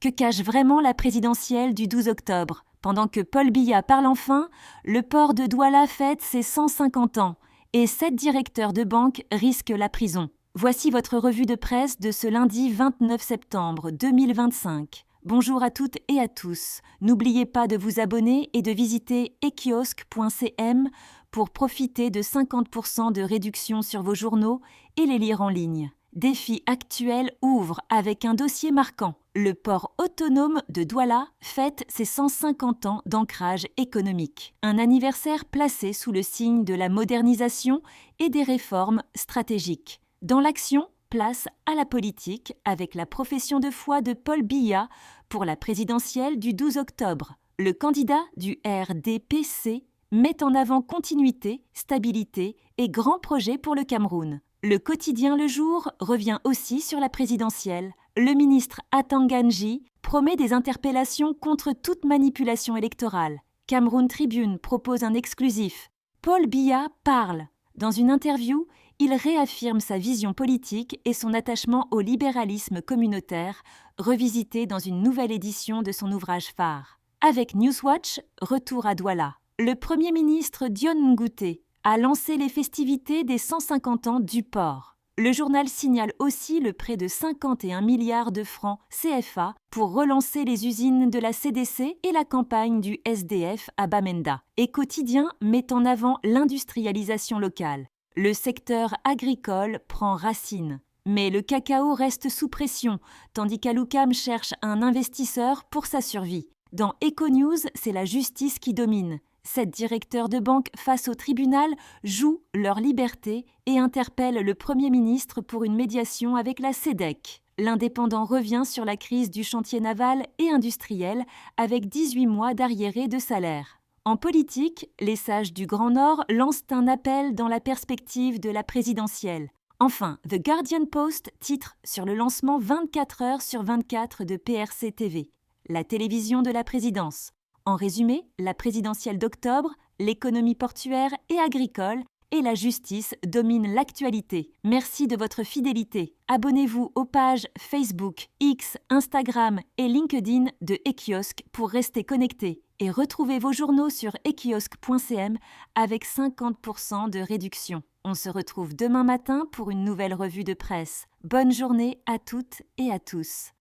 Que cache vraiment la présidentielle du 12 octobre? Pendant que Paul Biya parle enfin, le port de Douala fête ses 150 ans et 7 directeurs de banque risquent la prison. Voici votre revue de presse de ce lundi 29 septembre 2025. Bonjour à toutes et à tous. N'oubliez pas de vous abonner et de visiter ekiosque.cm pour profiter de 50% de réduction sur vos journaux et les lire en ligne. Défi actuel ouvre avec un dossier marquant. Le port autonome de Douala fête ses 150 ans d'ancrage économique. Un anniversaire placé sous le signe de la modernisation et des réformes stratégiques. Dans l'action, place à la politique avec la profession de foi de Paul Biya pour la présidentielle du 12 octobre. Le candidat du RDPC met en avant continuité, stabilité et grands projets pour le Cameroun. Le quotidien Le Jour revient aussi sur la présidentielle. Le ministre Atanganji promet des interpellations contre toute manipulation électorale. Cameroun Tribune propose un exclusif. Paul Biya parle. Dans une interview, il réaffirme sa vision politique et son attachement au libéralisme communautaire, revisité dans une nouvelle édition de son ouvrage phare. Avec Newswatch, retour à Douala. Le Premier ministre Dion Ngouté a lancé les festivités des 150 ans du port. Le journal signale aussi le prêt de 51 milliards de francs CFA pour relancer les usines de la CDC et la campagne du SDF à Bamenda. Et Quotidien met en avant l'industrialisation locale. Le secteur agricole prend racine. Mais le cacao reste sous pression, tandis qu'Aloukam cherche un investisseur pour sa survie. Dans Econews, c'est la justice qui domine. 7 directeurs de banque face au tribunal jouent leur liberté et interpellent le Premier ministre pour une médiation avec la SEDEC. L'Indépendant revient sur la crise du chantier naval et industriel avec 18 mois d'arriérés de salaire. En politique, les sages du Grand Nord lancent un appel dans la perspective de la présidentielle. Enfin, The Guardian Post titre sur le lancement 24 heures sur 24 de PRC TV, la télévision de la présidence. En résumé, la présidentielle d'octobre, l'économie portuaire et agricole et la justice dominent l'actualité. Merci de votre fidélité. Abonnez-vous aux pages Facebook, X, Instagram et LinkedIn de Ekiosque pour rester connecté. Et retrouvez vos journaux sur ekiosque.cm avec 50% de réduction. On se retrouve demain matin pour une nouvelle revue de presse. Bonne journée à toutes et à tous.